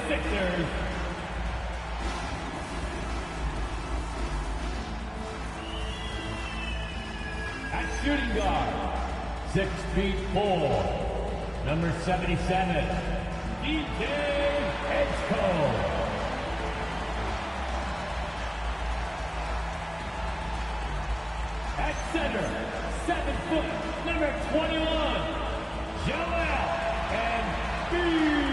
76ers. At shooting guard, 6'4", number 77, DJ Edgecombe. At center, 7 foot, number 21, Joel Embiid.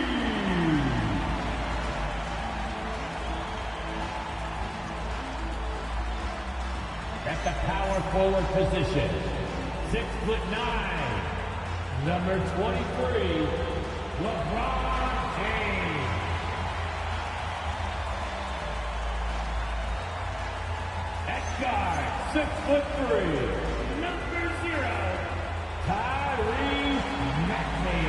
At the power forward position, 6'9", number 23, LeBron James. At guard, 6'3", number 0, Tyrese Maxey.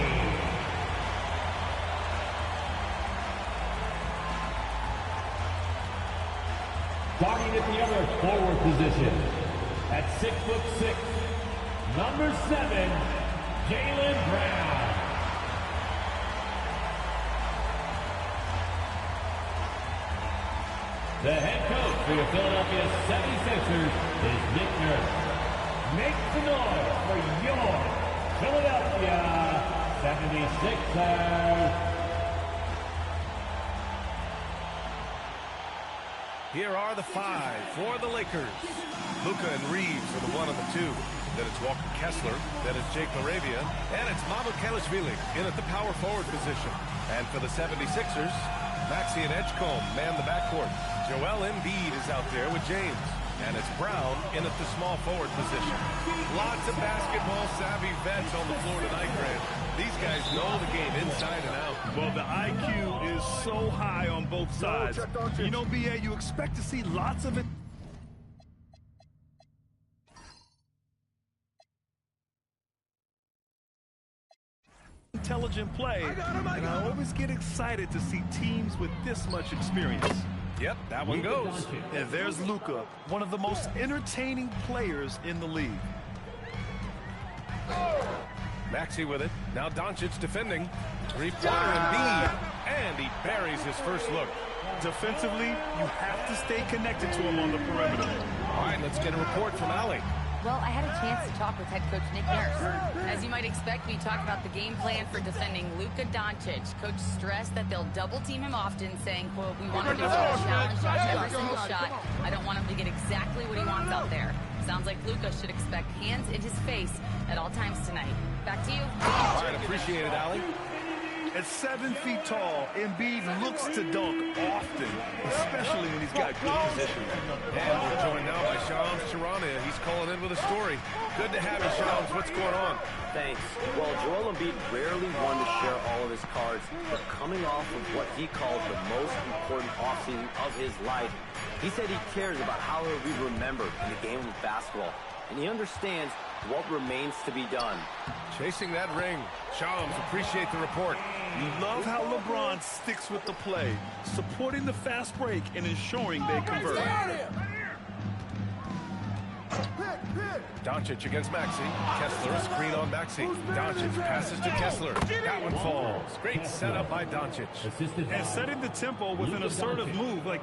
Starting at the other forward position, at 6'6", number 7, Jaylen Brown. The head coach for the Philadelphia 76ers is Nick Nurse. Make some noise for your Philadelphia 76ers. Here are the 5 for the Lakers. Luka and Reeves are the 1 and the 2. Then it's Walker Kessler. Then it's Jake LaRavia. And it's Mamukelashvili in at the power forward position. And for the 76ers, Maxey and Edgecombe man the backcourt. Joel Embiid is out there with James. And it's Brown in at the small forward position. Lots of basketball-savvy vets on the floor tonight, Grant. These guys know the game inside and out. Well, the IQ is so high on both sides. You know, BA, you expect to see lots of it. Intelligent play, and I always get excited to see teams with this much experience. Yep, that one goes. And there's Luka, one of the most entertaining players in the league. Maxey with it. Now Doncic defending. Three-pointer Embiid. And he buries his first look. Defensively, you have to stay connected to him on the perimeter. All right, let's get a report from Allie. Well, I had a chance to talk with head coach Nick Nurse. As you might expect, we talked about the game plan for defending Luka Doncic. Coach stressed that they'll double-team him often, saying, quote, we want him to challenge Josh every single shot. I don't want him to get exactly what he wants out there. Sounds like Luka should expect hands in his face at all times tonight. Back to you. All right, appreciate it, Allie. At 7 feet tall, Embiid looks to dunk often, especially when he's got good position. And we're joined now by Shams Charania. He's calling in with a story. Good to have you, Shams. What's going on? Thanks. Well, Joel Embiid rarely wanted to share all of his cards, but coming off of what he called the most important offseason of his life, he said he cares about how he'll be remembered in the game of basketball, and he understands what remains to be done. Chasing that ring. Shams, appreciate the report. Love how LeBron sticks with the play, supporting the fast break and ensuring they convert. Doncic against Maxey. Kessler, a screen on Maxey. Doncic passes to Kessler. That one falls. Great setup by Doncic. And setting the tempo with an assertive move. Like,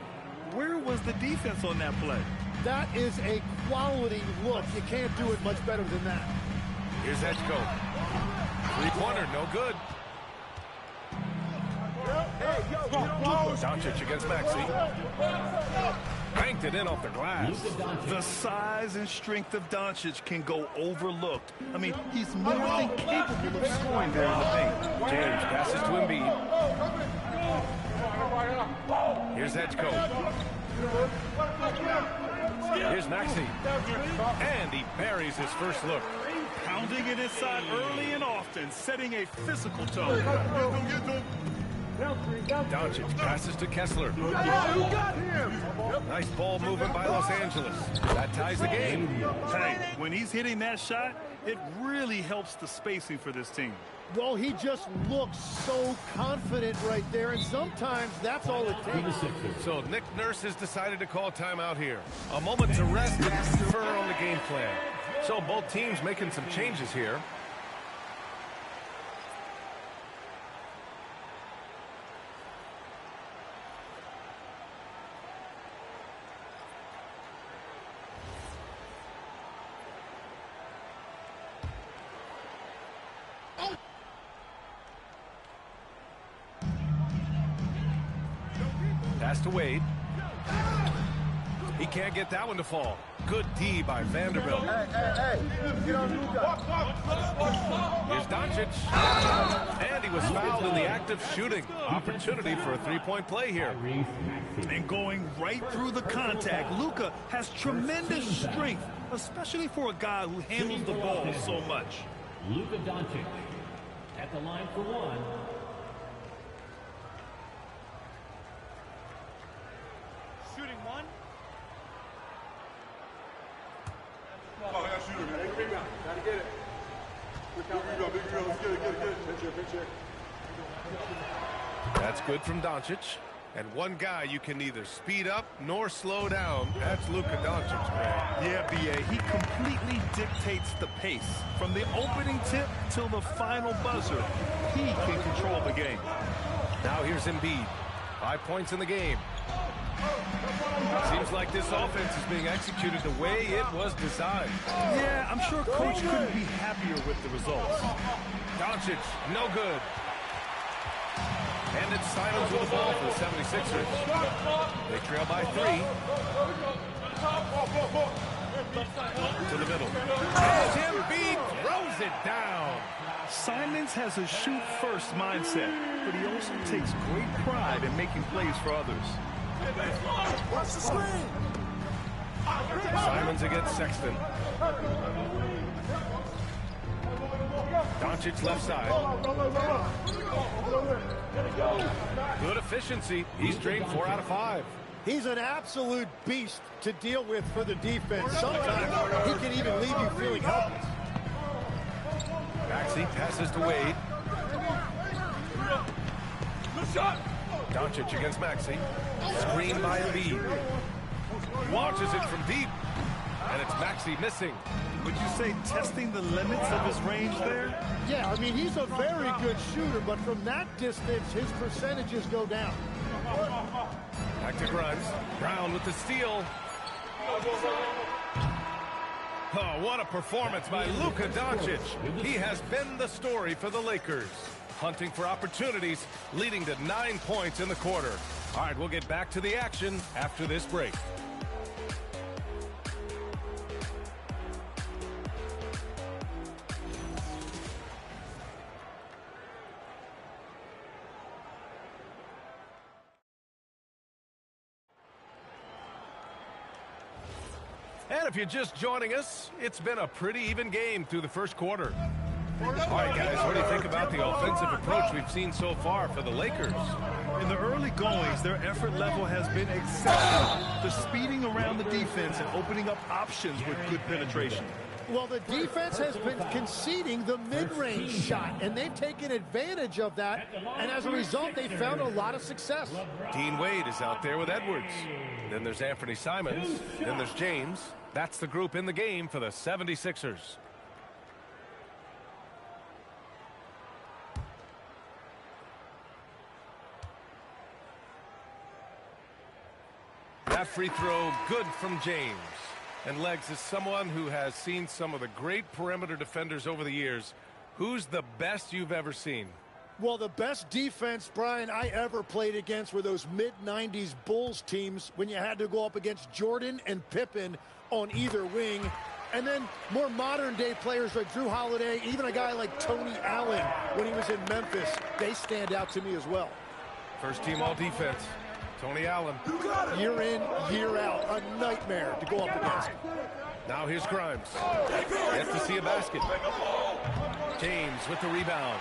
where was the defense on that play? That is a quality look. You can't do it much better than that. Here's Edgecombe. Three-pointer, no good. Doncic against Maxey. Banked it in off the glass. The size and strength of Doncic can go overlooked. I mean, he's more than capable of scoring there in the paint. James passes to Embiid. Here's Edgecombe. Here's Maxey. And he buries his first look. Pounding it inside early and often, setting a physical tone. Doncic passes to Kessler. Nice ball movement by Los Angeles. That ties the game. Hey, when he's hitting that shot, it really helps the spacing for this team. Well, he just looks so confident right there, and sometimes that's all it takes. So Nick Nurse has decided to call timeout here. A moment to rest and confer on the game plan. So both teams making some changes here. Pass to Wade. He can't get that one to fall. Good D by Vanderbilt. Hey, get on Luka. Here's Doncic. And he was fouled in the act of shooting. Opportunity for a three-point play here. And going right through the contact, Luka has tremendous strength, especially for a guy who handles the ball so much. Luka Doncic at the line for one. Shooting one. Oh, I got shooter, man. Big rebound. Gotta get it. Big rebound. Let's get it. Pinch it. That's good from Doncic. And one guy you can neither speed up nor slow down. That's Luka Doncic, man. Yeah, B.A., he completely dictates the pace. From the opening tip till the final buzzer, he can control the game. Now here's Embiid. 5 points in the game. Seems like this offense is being executed the way it was designed. Yeah, I'm sure Coach couldn't be happier with the results. Doncic, no good. And it's Simons with the ball for the 76ers. They trail by 3. To the middle. And Embiid throws it down. Simons has a shoot-first mindset, but he also takes great pride in making plays for others. Watch the screen. Simons against Sexton. Doncic left side. Good efficiency. He's drained 4 out of 5. He's an absolute beast to deal with for the defense. Sometimes he can even leave you feeling helpless. Maxey passes to Wade. Doncic against Maxey. Screen by Embiid. Launches it from deep. And it's Maxey missing. Would you say testing the limits of his range there? Yeah, I mean, he's a very good shooter, but from that distance, his percentages go down. Back to Grimes. Brown with the steal. Oh, what a performance by Luka Doncic. He has been the story for the Lakers. Hunting for opportunities, leading to 9 points in the quarter. All right, we'll get back to the action after this break. And if you're just joining us, it's been a pretty even game through the first quarter. All right, guys, what do you think about the offensive approach we've seen so far for the Lakers? In the early goings, their effort level has been exceptional. They're speeding around the defense and opening up options with good penetration. Well, the defense has been conceding the mid-range shot, and they've taken advantage of that, and as a result, they've found a lot of success. Dean Wade is out there with Edwards. Then there's Anthony Simons. Then there's James. That's the group in the game for the 76ers. That free throw, good from James. And Legs, is someone who has seen some of the great perimeter defenders over the years. Who's the best you've ever seen? Well, the best defense, Brian, I ever played against were those mid-90s Bulls teams when you had to go up against Jordan and Pippen on either wing. And then more modern-day players like Drew Holiday, even a guy like Tony Allen when he was in Memphis, they stand out to me as well. First team all defense. Tony Allen. Year in, year out, a nightmare to go up against. Now here's Grimes. Yet to see a basket. James with the rebound.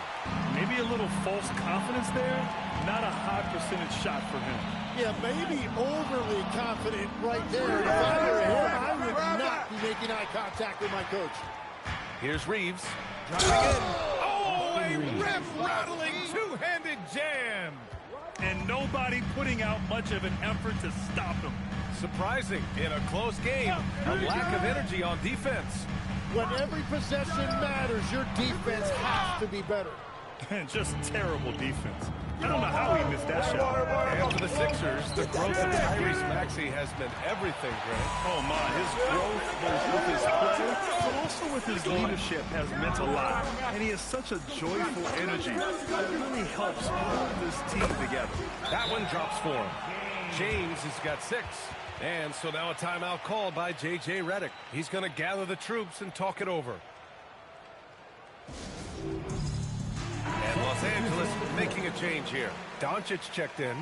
Maybe a little false confidence there. Not a high percentage shot for him. Yeah, maybe overly confident right there. If I were him, I would not be making eye contact with my coach. Here's Reeves. Driving in. Oh, a rip-rattling two-handed jam. And nobody putting out much of an effort to stop him. Surprising in a close game. A lack of energy on defense. When every possession matters, your defense has to be better. Just terrible defense. I don't know how he missed that shot. And for the Sixers, the growth of Tyrese Maxey has been everything, Grant. Oh, my. His growth, both with his play, but also with his leadership, has meant a lot. And he has such a joyful energy that really helps hold this team together. That one drops for him. James has got 6. And so now a timeout called by J.J. Redick. He's going to gather the troops and talk it over. And Los Angeles making a change here. Doncic checked in.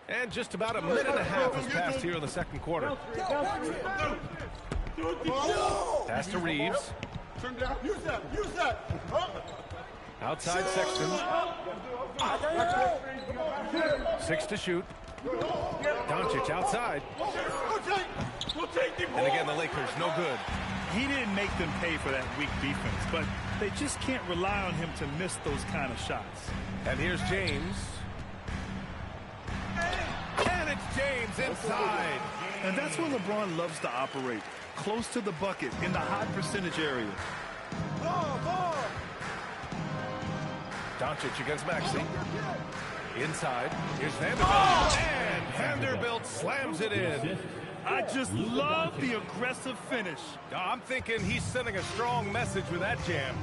And just about a minute and a half has passed here in the second quarter. Pass to Reeves. Use that. Outside Sexton. 6 to shoot. Doncic outside. And again, the Lakers, no good. He didn't make them pay for that weak defense, but they just can't rely on him to miss those kind of shots. And here's James. And it's James inside. And that's where LeBron loves to operate, close to the bucket in the high percentage areas. Doncic against Maxey. Inside. Here's Vanderbilt. And Vanderbilt slams it in. I just love the aggressive finish. I'm thinking he's sending a strong message with that jam.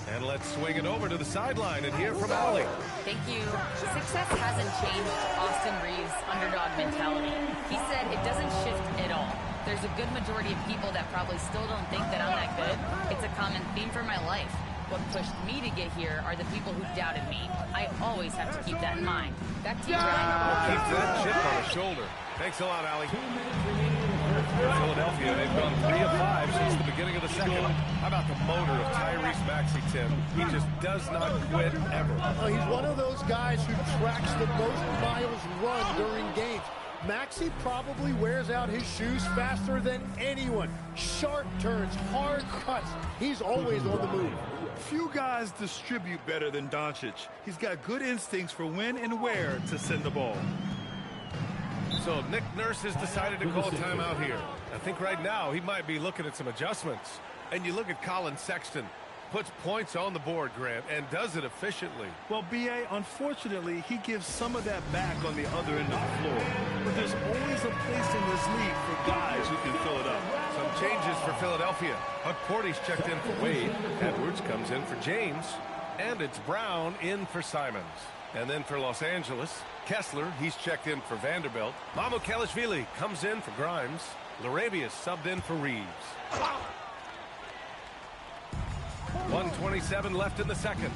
And let's swing it over to the sideline and hear from Allie. Thank you. Success hasn't changed Austin Reeves' underdog mentality. He said it doesn't shift at all. There's a good majority of people that probably still don't think that I'm that good. It's a common theme for my life. What pushed me to get here are the people who doubted me. I always have to keep that in mind. Back to you, Brian. Keep that chip on his shoulder. Thanks a lot, Allie. Philadelphia, they've gone 3 of 5 since the beginning of the second. How about the motor of Tyrese Maxey, Tim? He just does not quit ever. He's one of those guys who tracks the most miles run during games. Maxey probably wears out his shoes faster than anyone. Sharp turns, hard cuts. He's always on the move. Few guys distribute better than Doncic. He's got good instincts for when and where to send the ball. So Nick Nurse has decided to call a timeout here. I think right now he might be looking at some adjustments. And you look at Colin Sexton. Puts points on the board, Grant, and does it efficiently. Well, B.A., unfortunately, he gives some of that back on the other end of the floor. But there's always a place in this league for guys who can fill it up. Some changes for Philadelphia. Porty's checked in for Wade. Edwards comes in for James. And it's Brown in for Simons. And then for Los Angeles, Kessler, he's checked in for Vanderbilt. Mamukelashvili comes in for Grimes. LaRavia subbed in for Reeves. 1:27 left in the second.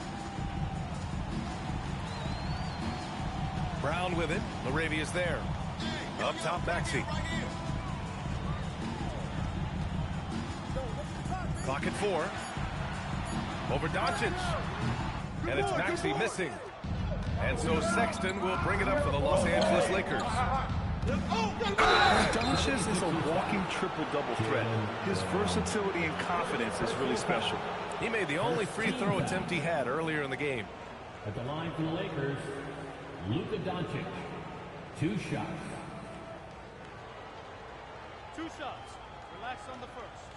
Brown with it. LaRavia's there. Up top, Maxey. Clock at 4. Over Doncic. And it's Maxey missing. And so Sexton will bring it up for the Los Angeles Lakers. Doncic is a walking triple-double threat. His versatility and confidence is really special. He made the only free throw attempt he had earlier in the game. At the line for the Lakers, Luka Doncic. 2 shots. 2 shots. Relax on the first.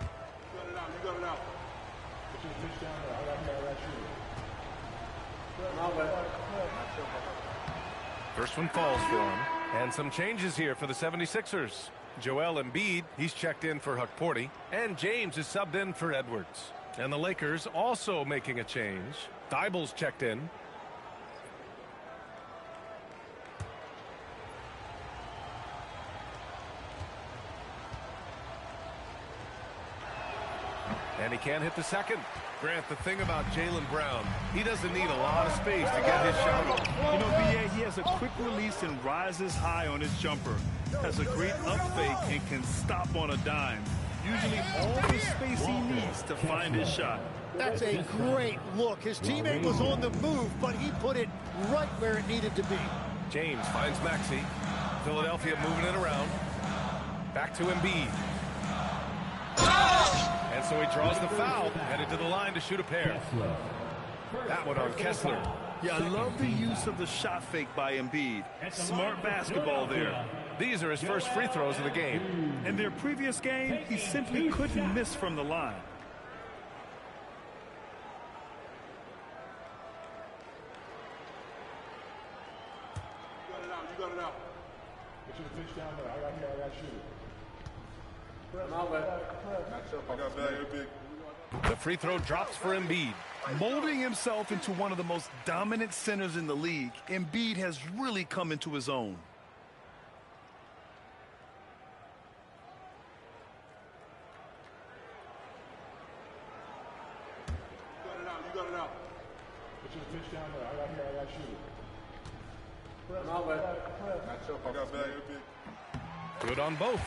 You got it out. First one falls for him. And some changes here for the 76ers. Joel Embiid, he's checked in for Porty. And James is subbed in for Edwards. And the Lakers also making a change. Dible's checked in. And he can't hit the second. Grant, the thing about Jaylen Brown, he doesn't need a lot of space to get his shot off. You know, B.A., he has a quick release and rises high on his jumper. Has a great up fake and can stop on a dime. Usually all the space he needs to find his shot. That's a great look. His teammate was on the move, but he put it right where it needed to be. James finds Maxey. Philadelphia moving it around. Back to Embiid. And so he draws the foul, headed to the line to shoot a pair. That one on Kessler. Yeah, I love the use of the shot fake by Embiid. Smart basketball there. These are his first free throws of the game. In their previous game, he simply couldn't miss from the line. You got it out. you to pitch down there. I got shoot. I'm outlet. Match up. I got value big. The free throw drops for Embiid. Molding himself into one of the most dominant centers in the league, Embiid has really come into his own. You got it out. Put you to pitch down there. I got shoot. I'm outlet. Match up. I got value big. Good on both.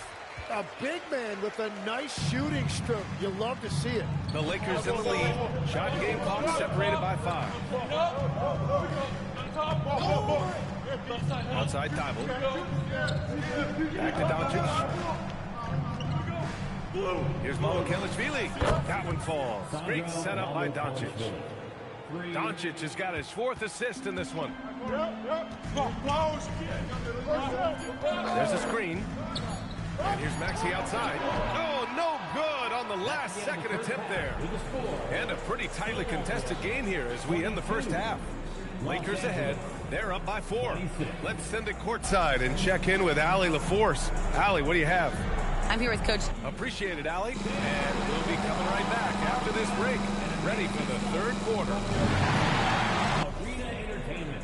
A big man with a nice shooting stroke. You love to see it. The Lakers in the lead. Shot game clock separated by 5. Outside Thibault. Back to Doncic. Here's Kelishvili. That one falls. Great setup by Doncic. Doncic has got his 4th assist in this one. There's a screen. And here's Maxey outside. Oh, no good on the last second attempt there. And a pretty tightly contested game here as we end the first half. Lakers ahead. They're up by 4. Let's send it courtside and check in with Allie LaForce. Allie, what do you have? I'm here with Coach. Appreciate it, Allie. And we'll be coming right back after this break. Ready for the 3rd quarter. Arena Entertainment.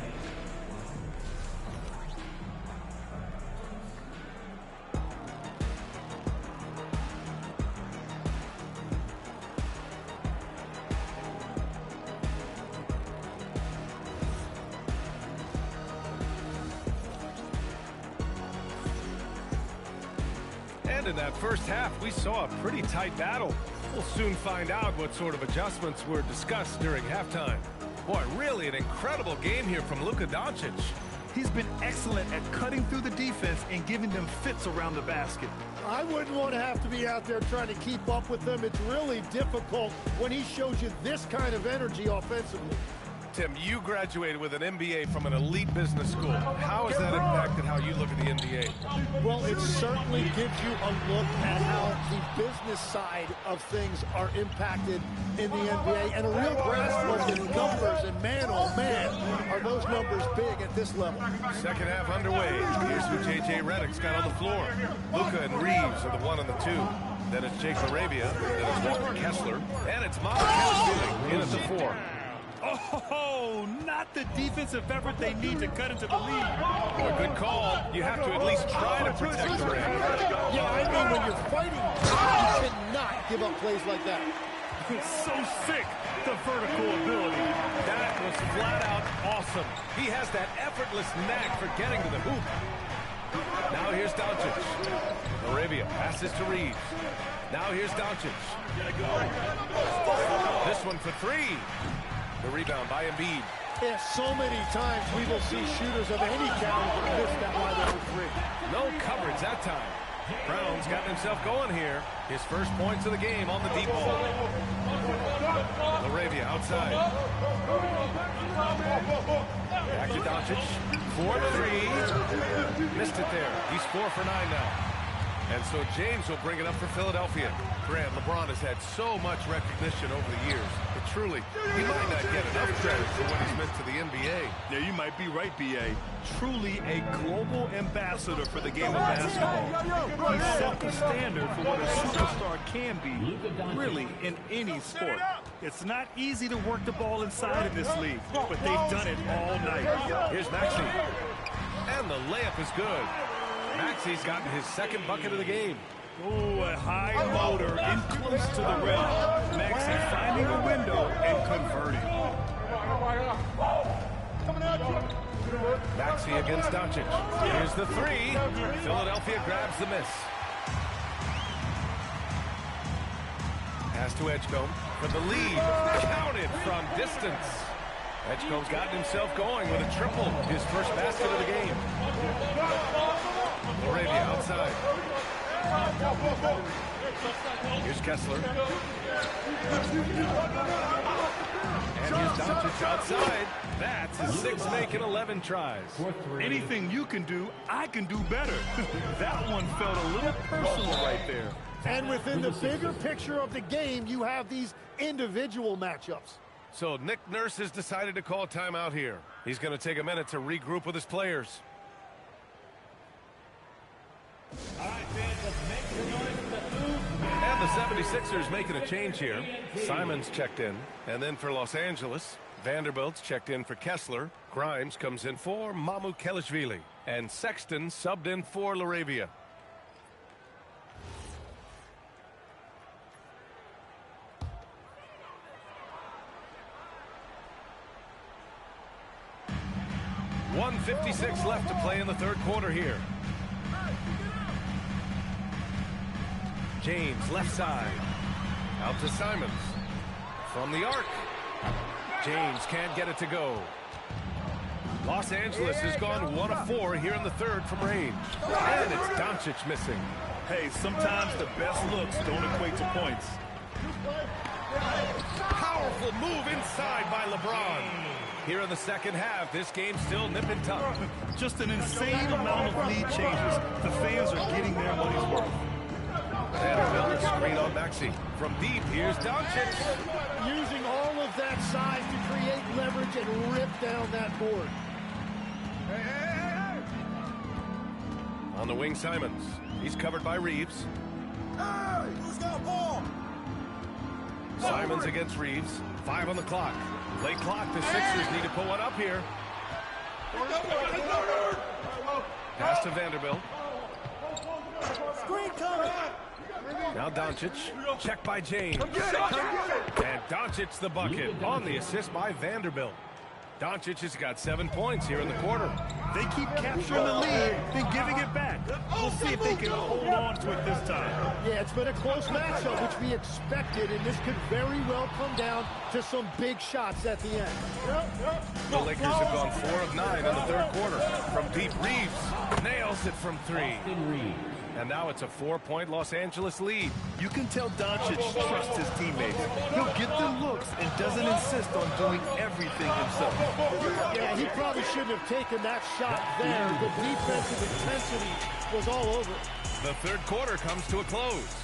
And in that first half, we saw a pretty tight battle. We'll soon find out what sort of adjustments were discussed during halftime. Boy, really an incredible game here from Luka Doncic. He's been excellent at cutting through the defense and giving them fits around the basket. I wouldn't want to have to be out there trying to keep up with them. It's really difficult when he shows you this kind of energy offensively. Tim, you graduated with an MBA from an elite business school. How has that impacted how you look at the NBA? Well, it certainly gives you a look at how the business side of things are impacted in the NBA and a real grasp of the numbers. And man, oh man, are those numbers big at this level. Second half underway. Here's who J.J. Redick's got on the floor. Luka and Reeves are the 1 and the 2. Then it's Jake Laravia. Then it's Walker Kessler. And it's Kelishvili in at the 4. Oh, not the defensive effort they need to cut into the lead. Well, good call. You have to at least try to protect the rim. Yeah, I mean, when you're fighting, you cannot give up plays like that. So sick, the vertical ability. That was flat out awesome. He has that effortless knack for getting to the hoop. Now here's Doncic. Arabia passes to Reeves. Now here's Doncic. This one for 3. The rebound by Embiid. Yeah, so many times we will see shooters of any caliber miss that wide open 3. No coverage that time. Brown's gotten himself going here. His first points of the game on the deep ball. Laravia outside. Back to Doncic. 4-3. Missed it there. He's 4 for 9 now. And so James will bring it up for Philadelphia. Grant, LeBron has had so much recognition over the years, but truly, he might not get enough credit for what he's meant to the NBA. Yeah, you might be right, B.A. Truly a global ambassador for the game of basketball. He set the standard for what a superstar can be, really, in any sport. It's not easy to work the ball inside in this league, but they've done it all night. Here's Maxey. And the layup is good. Maxey's gotten his 2nd bucket of the game. Oh, a high motor in close to the rim. Maxey finding a window and converting. Maxey against Doncic. Here's the 3. Philadelphia grabs the miss. Pass to Edgecombe for the lead. Counted from distance. Edgecombe's gotten himself going with a triple. His first basket of the game. Arabia outside. Here's Kessler. And here's Doncic outside. That's his 6 make in 11 tries. Anything you can do, I can do better. That one felt a little personal right there. And within the bigger picture of the game, you have these individual matchups. So Nick Nurse has decided to call timeout here. He's going to take a minute to regroup with his players. 76ers making a change here. Simons checked in. And then for Los Angeles, Vanderbilt's checked in for Kessler. Grimes comes in for Mamukelashvili. And Sexton subbed in for LaRavia. .156 left to play in the third quarter here. James left side. Out to Simons. From the arc. James can't get it to go. Los Angeles has gone 1 of 4 here in the third from range. And it's Doncic missing. Hey, sometimes the best looks don't equate to points. Powerful move inside by LeBron. Here in the second half, this game's still nip and tuck. Just an insane amount of lead changes. The fans are getting their money's worth. Vanderbilt a screen on Maxey. From deep, here's Doncic. Using all of that size to create leverage and rip down that board. On the wing, Simons. He's covered by Reeves. Hey, who's got a ball? Simons against Reeves. 5 on the clock. Late clock. The Sixers need to put one up here. Pass to Vanderbilt. Screen coming. Now Doncic. Checked by James. And Doncic the bucket on the assist by Vanderbilt. Doncic has got 7 points here in the quarter. They keep capturing the lead, then giving it back. We'll see if they can hold on to it this time. Yeah, it's been a close matchup, which we expected, and this could very well come down to some big shots at the end. The Lakers have gone 4 of 9 in the third quarter. From deep, Reeves nails it from 3. And now it's a 4-point Los Angeles lead. You can tell Doncic trusts his teammates. He'll get them looks and doesn't insist on doing everything himself. Yeah, he probably shouldn't have taken that shot there. The defensive intensity was all over it. The third quarter comes to a close.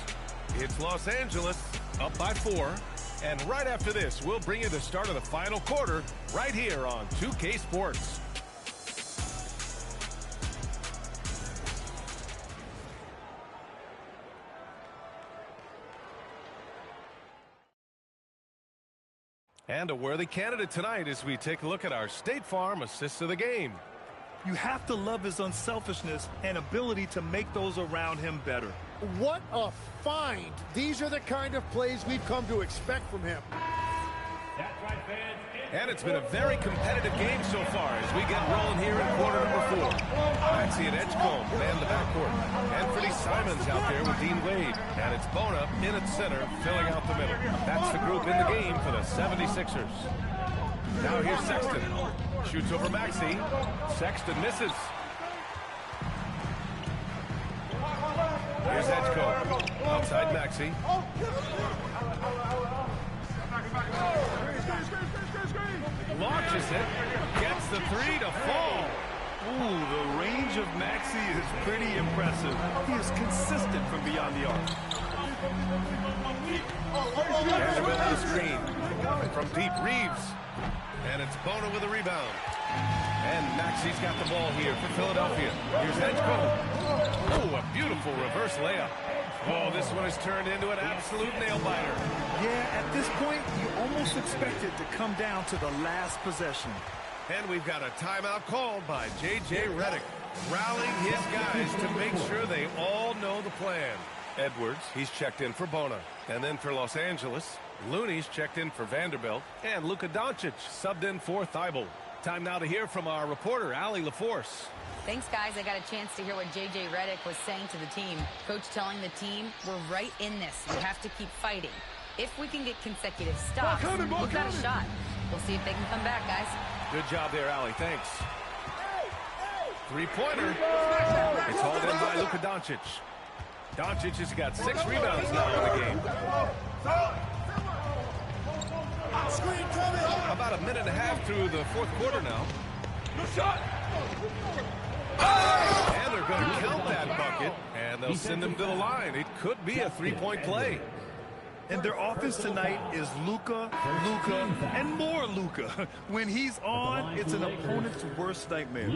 It's Los Angeles up by 4. And right after this, we'll bring you the start of the final quarter right here on 2K Sports. And a worthy candidate tonight as we take a look at our State Farm assists of the game. You have to love his unselfishness and ability to make those around him better. What a find. These are the kind of plays we've come to expect from him. That's right, fans. And it's been a very competitive game so far as we get rolling here in quarter number 4. Maxey and Edgecombe man the backcourt. Anthony Simons out there with Dean Wade. And it's Bona in at center, filling out the middle. That's the group in the game for the 76ers. Now here's Sexton. Shoots over Maxey. Sexton misses. Here's Edgecombe. Outside Maxey. Launches it. Gets the 3 to fall. Ooh, the range of Maxey is pretty impressive. He is consistent from beyond the arc. Vanderbilt with the screen. From deep, Reeves. And it's Bona with a rebound. And Maxey's got the ball here for Philadelphia. Here's Edgecombe. Oh, a beautiful reverse layup. Oh, this one has turned into an absolute nail-biter. Yeah, at this point, you almost expect it to come down to the last possession. And we've got a timeout called by J.J. Redick, rallying his guys to make sure they all know the plan. Edwards, he's checked in for Bona. And then for Los Angeles, Looney's checked in for Vanderbilt. And Luka Doncic subbed in for Thibault. Time now to hear from our reporter, Allie LaForce. Thanks, guys. I got a chance to hear what J.J. Redick was saying to the team. Coach telling the team, we're right in this. We have to keep fighting. If we can get consecutive stops, we've got a shot. We'll see if they can come back, guys. Good job there, Allie. Thanks. Three-pointer. It's hauled in by Luka Doncic. Doncic has got 6 rebounds now in the game. About a minute and a half through the fourth quarter now. And they're going to count that bucket, and they'll send them to the line. It could be a 3-point play. And their offense tonight is Luka, and more Luka. When he's on, it's an opponent's worst nightmare.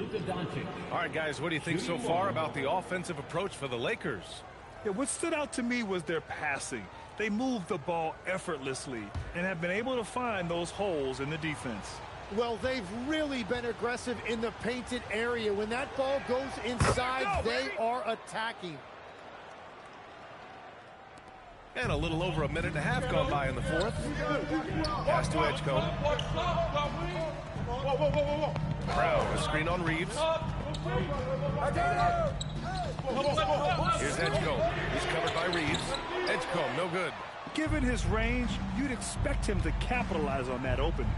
All right, guys, what do you think so far about the offensive approach for the Lakers? Yeah, what stood out to me was their passing. They moved the ball effortlessly and have been able to find those holes in the defense. Well, they've really been aggressive in the painted area. When that ball goes inside, they are attacking. And a little over a minute and a half gone by in the fourth. Pass to Edgecombe. Brown, a screen on Reeves. Here's Edgecombe. He's covered by Reeves. Edgecombe, no good. Given his range, you'd expect him to capitalize on that opening.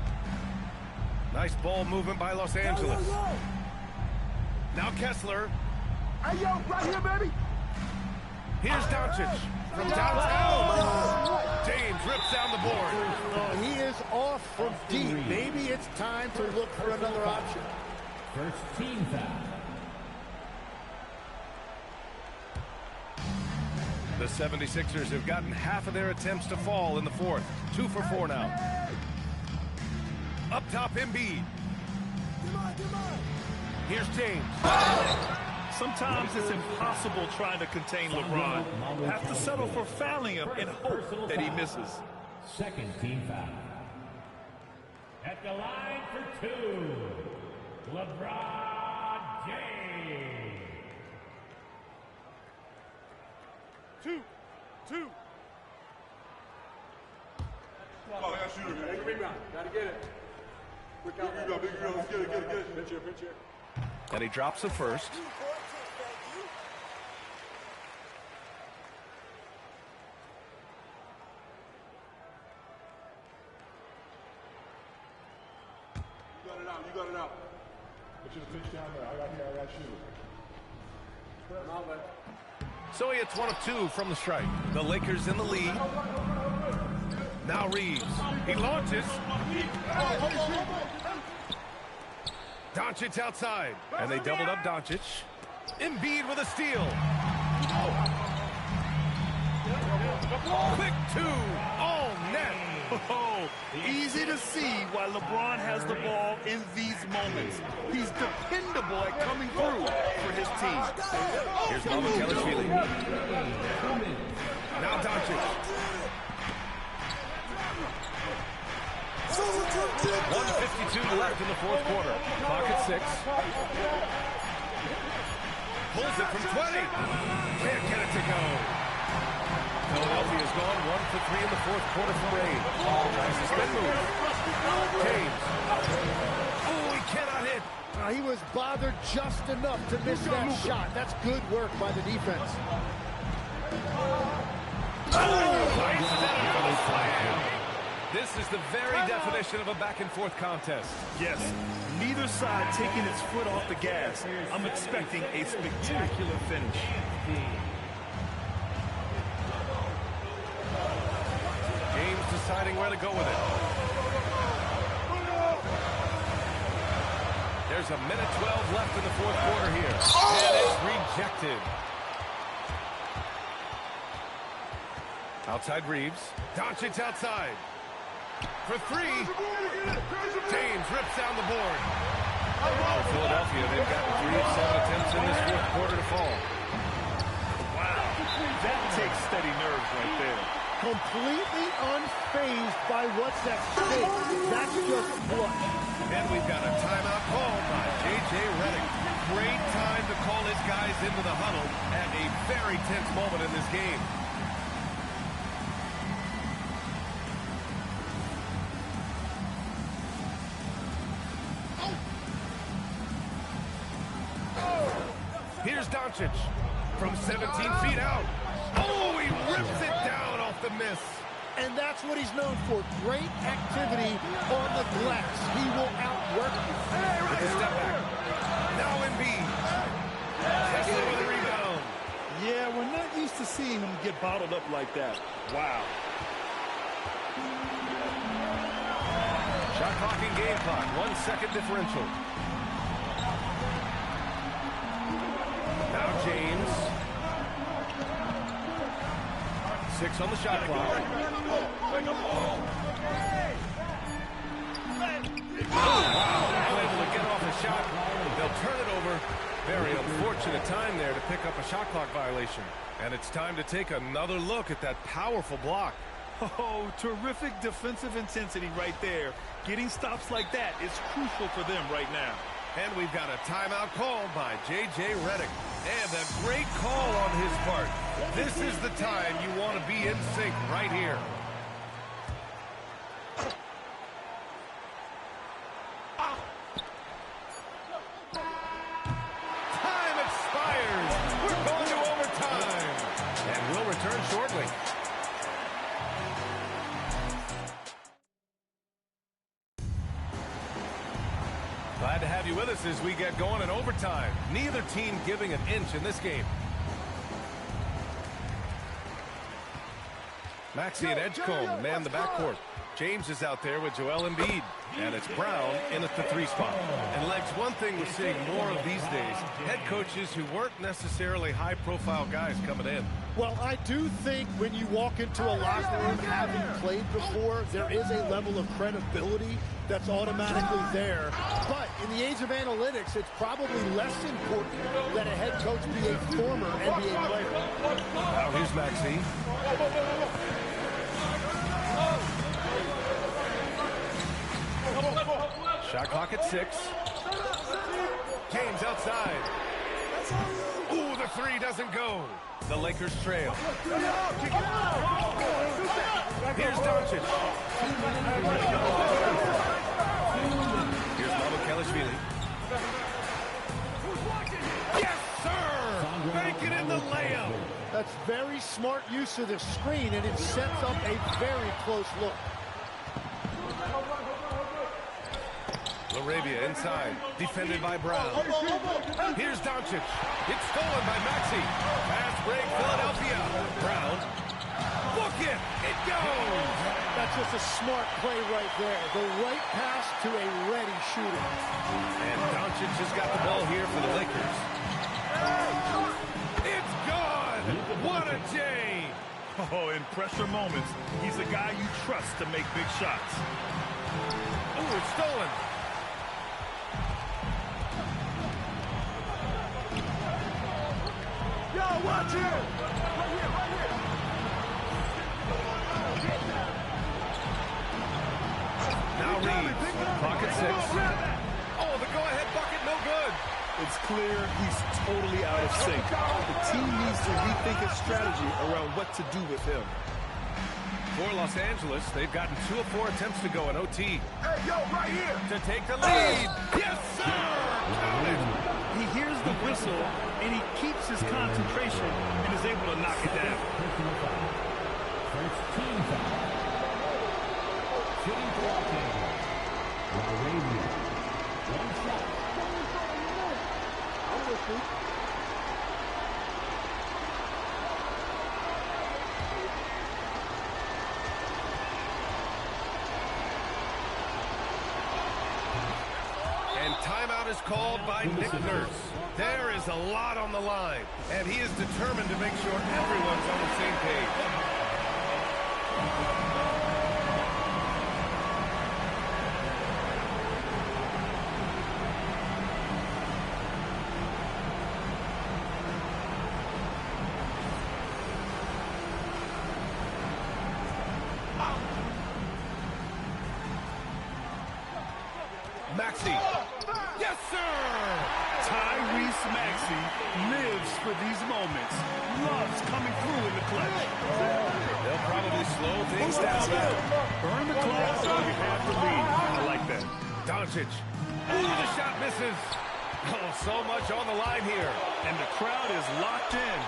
Nice ball movement by Los Angeles. Now Kessler. Hey, yo, right here, baby. Here's Doncic from downtown. James rips down the board. Oh, he is off from deep. Maybe it's time to look for another option. First team foul. The 76ers have gotten half of their attempts to fall in the fourth. 2 for 4 now. Up top, Embiid. Here's James. Sometimes it's impossible trying to contain LeBron. You have to settle for fouling him and hope that he misses. Second team foul. At the line for 2, LeBron James. 2. Oh, I got shooter, man. Take a rebound. Gotta get it. Quick out. Big rebound. Let's get it. Pinch here. And he drops the first. You got it out. Put your pinch down there. I got shooter. So he hits 1 of 2 from the strike. The Lakers in the lead. Now Reeves. He launches. Doncic outside. And they doubled up Doncic. Embiid with a steal. Quick 2. All net. Oh, easy to see why LeBron has the ball in these moments. He's dependable at coming through for his team. Here's Mamoukelashvili. Now Doncic. 1:52 left in the fourth quarter. Clock at 6. Pulls it from 20. Can't get it to go. Philadelphia's gone 1 for 3 in the fourth quarter for Reid. Tries to spin move. James. Oh, he cannot hit. He was bothered just enough to miss that shot. That's good work by the defense. This is the very definition of a back-and-forth contest. Yes, neither side taking its foot off the gas. I'm expecting a spectacular finish. James deciding where to go with it. There's a minute 12 left in the fourth quarter here. And it's rejected. Outside Reeves. Doncic outside. For 3. James rips down the board. Oh, Philadelphia, they've gotten 3 of 7 attempts in this fourth quarter to fall. Wow, that takes steady nerves right there. Completely unfazed by what's at stake. That's just clutch. And we've got a timeout called by J.J. Redick. Great time to call his guys into the huddle at a very tense moment in this game. Here's Doncic from 17 feet out. Oh, he rips it down off the miss. And that's what he's known for. Great activity on the glass. He will outwork you. With a step back. Now Embiid. Kessler with a rebound. Yeah, we're not used to seeing him get bottled up like that. Wow. Shot clock and game clock. 1 second differential. Now James. 6 on the shot clock. Oh, wow. Unable to get off the shot. They'll turn it over. Very unfortunate time there to pick up a shot clock violation. And it's time to take another look at that powerful block. Oh, terrific defensive intensity right there. Getting stops like that is crucial for them right now. And we've got a timeout called by J.J. Redick. And a great call on his part. This is the time you want to be in sync right here. Time expires. We're going to overtime. And we'll return shortly. Glad to have you with us as we get going in overtime. Neither team giving an inch in this game. Maxey and Edgecombe man the backcourt. James is out there with Joel Embiid. And it's Brown in at the 3 spot. And Legs, one thing we're seeing more of these days, head coaches who weren't necessarily high-profile guys coming in. Well, I do think when you walk into a locker room having played before, there is a level of credibility that's automatically there. But in the age of analytics, it's probably less important that a head coach be a former NBA player. Now here's Maxey. Shot clock at 6. James outside. Ooh, the 3 doesn't go. The Lakers trail. Here's Doncic. Here's Mamukelashvili. Yes, sir! Banking in the layup. That's very smart use of the screen, and it sets up a very close look. LaRavia inside, defended by Brown. Here's Doncic. It's stolen by Maxey. Fast break, Philadelphia. Brown. Book it. It goes. That's just a smart play right there. The right pass to a ready shooter. And Doncic has got the ball here for the Lakers. It's gone. What a J. Oh, in pressure moments, he's a guy you trust to make big shots. Ooh, it's stolen. Watch it! Right here, Now Reeves, pocket 6. Oh, the go-ahead bucket, no good. It's clear he's totally out of sync. The team needs to rethink its strategy around what to do with him. For Los Angeles, they've gotten 2 of 4 attempts to go in OT. Hey, yo, right here! To take the lead. Yes, sir! Count it. He hears the whistle, and he keeps his concentration and is able to knock it down. First team foul. Shooting for LeBRON. One shot. I'm with you. And timeout is called by Nick Nurse. There is a lot on the line, and he is determined to make sure everyone's on the same page. Maxey. Yes, sir! Tyrese Maxey lives for these moments. Loves coming through in the clutch. They'll probably slow things down now. Burn the clock so you have to lead. I like that. Doncic. Ooh, the shot misses. Oh, so much on the line here. And the crowd is locked in.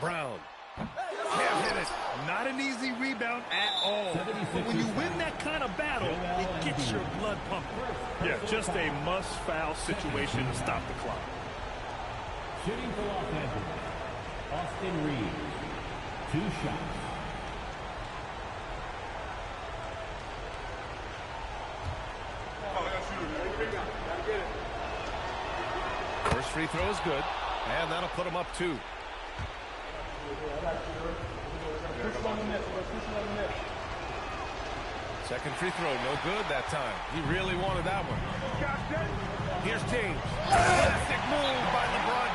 Brown. Can't hit it. Not an easy rebound at all. But when you win that kind of battle, it gets your blood pumping. Yeah, just a must-foul situation to stop the clock. Shooting for Los Angeles. Austin Reeves. 2 shots. First free throw is good, and that'll put him up 2. Second free throw, no good that time. He really wanted that one. Here's James. Classic move by LeBron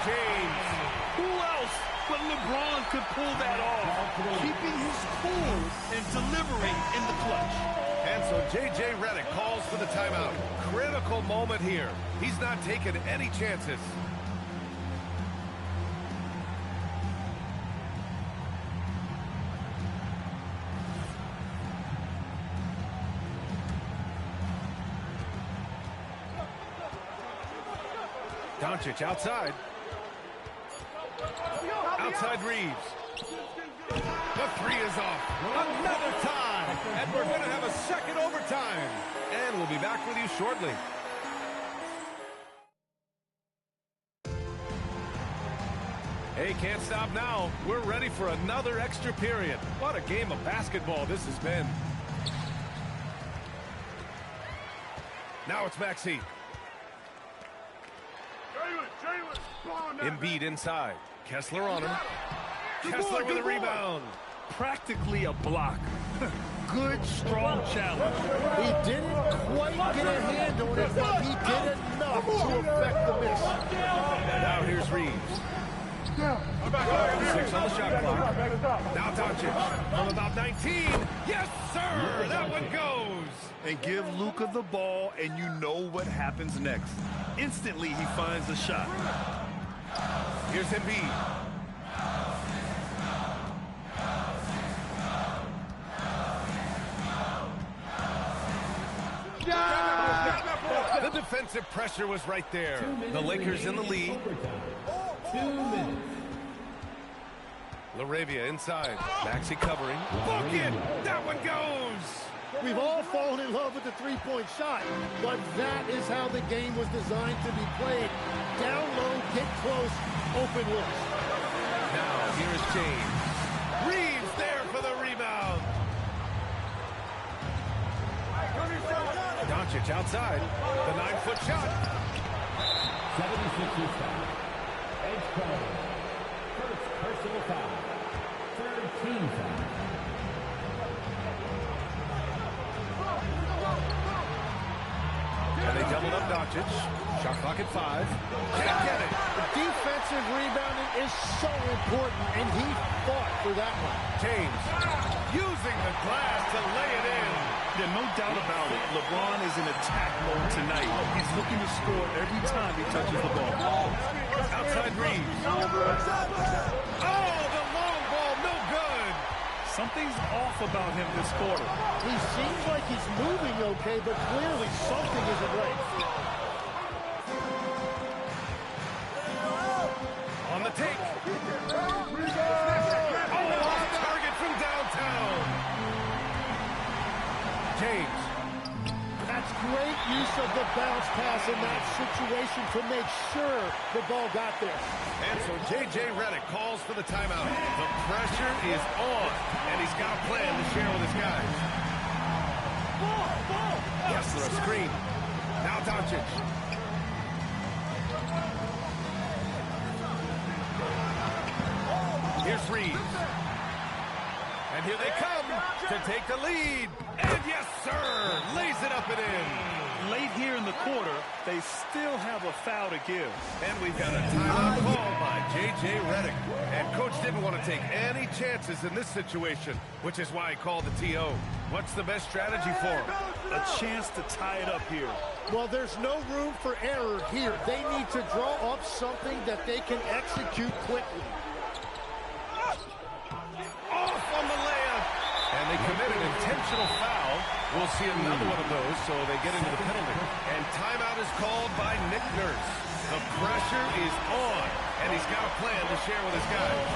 LeBron could pull that off, keeping his cool and delivering in the clutch. And so J.J. Redick calls for the timeout. Critical moment here. He's not taking any chances. Doncic outside. Outside Reeves. The three is off. Another time. And we're going to have a second overtime. And we'll be back with you shortly. Hey, can't stop now. We're ready for another extra period. What a game of basketball this has been. Now it's Maxey. Embiid inside. Kessler on him. Kessler with a rebound. Practically a block. Good, strong challenge. He didn't quite get a hand on it, but he did enough to affect the miss. Now here's Reeves. 6 on the shot clock. Now Doncic from about 19. Yes, sir! That one goes! And give Luka the ball, and you know what happens next. Instantly, he finds a shot. Here's Embiid. The defensive pressure was right there. The Lakers in the lead. 2 minutes. LaRavia inside. Maxey covering. Book it! That one goes! We've all fallen in love with the three-point shot, but that is how the game was designed to be played. Down low, get close, open looks. Now, here's James. Reeves there for the rebound. Doncic outside. The 9-foot shot. 76ers foul. Edge call. First personal foul. Third team foul. And they doubled up Doncic. Shot clock at 5. Can't get it. Defensive rebounding is so important, and he fought for that one. James using the glass to lay it in. Yeah, no doubt about it. LeBron is in attack mode tonight. He's looking to score every time he touches the ball. Outside Reeves. Oh, the long ball, no good. Something's off about him this quarter. He seems like he's moving okay, but clearly something isn't right. On the take. Oh, off target from downtown. James. That's great use of the bounce pass in that situation to make sure the ball got there. And so J.J. Redick calls for the timeout. The pressure is on, and he's got a plan to share with his guys. Kessler, a screen. Now Doncic. Here's Reeves. And here they come to take the lead. And yes, sir, lays it up and in. Late here in the quarter, they still have a foul to give. And we've got a timeout called by J.J. Redick. And Coach didn't want to take any chances in this situation, which is why he called the T.O. What's the best strategy for him? A chance to tie it up here. Well, there's no room for error here. They need to draw up something that they can execute quickly. Off on the layup. And they commit an intentional foul. We'll see another one of those, so they get into the penalty. And timeout is called by Nick Nurse. The pressure is on, and he's got a plan to share with his guys.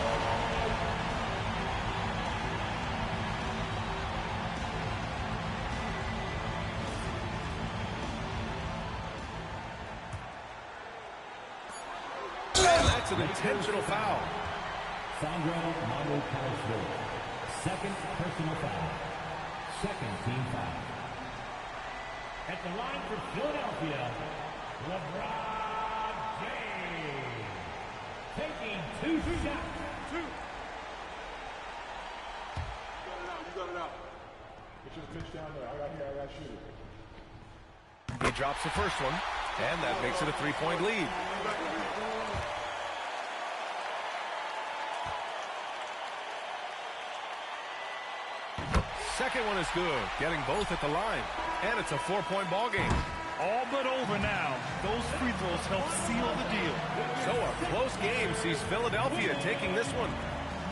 And that's an intentional foul. Sandro Mamukelashvili. Second personal foul. Second team foul. At the line for Philadelphia, LeBron James. Taking 2 shots. You got it out. Get you the pitch down there. I got shoot it. He drops the first one, and that makes it a 3-point lead. second one is good, getting both at the line. And it's a 4-point ball game. All but over now. Those free throws help seal the deal. So a close game sees Philadelphia taking this one.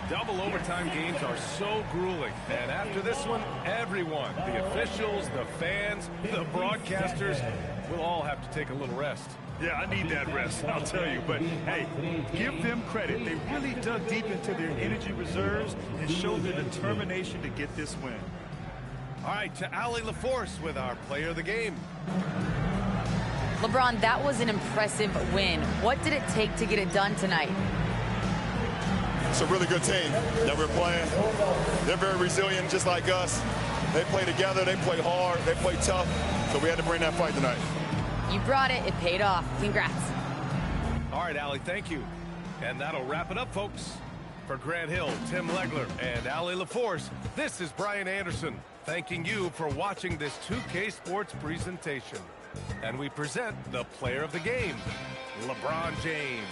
Double overtime games are so grueling. And after this one, everyone, the officials, the fans, the broadcasters, will all have to take a little rest. Yeah, I need that rest, I'll tell you. But, hey, give them credit. They really dug deep into their energy reserves and showed their determination to get this win. All right, to Allie LaForce with our player of the game. LeBron, that was an impressive win. What did it take to get it done tonight? It's a really good team that we're playing. They're very resilient, just like us. They play together, they play hard, they play tough, so we had to bring that fight tonight. You brought it. It paid off. Congrats. All right, Allie, thank you. And that'll wrap it up, folks. For Grant Hill, Tim Legler, and Allie LaForce, this is Brian Anderson, thanking you for watching this 2K Sports presentation. And we present the player of the game, LeBron James.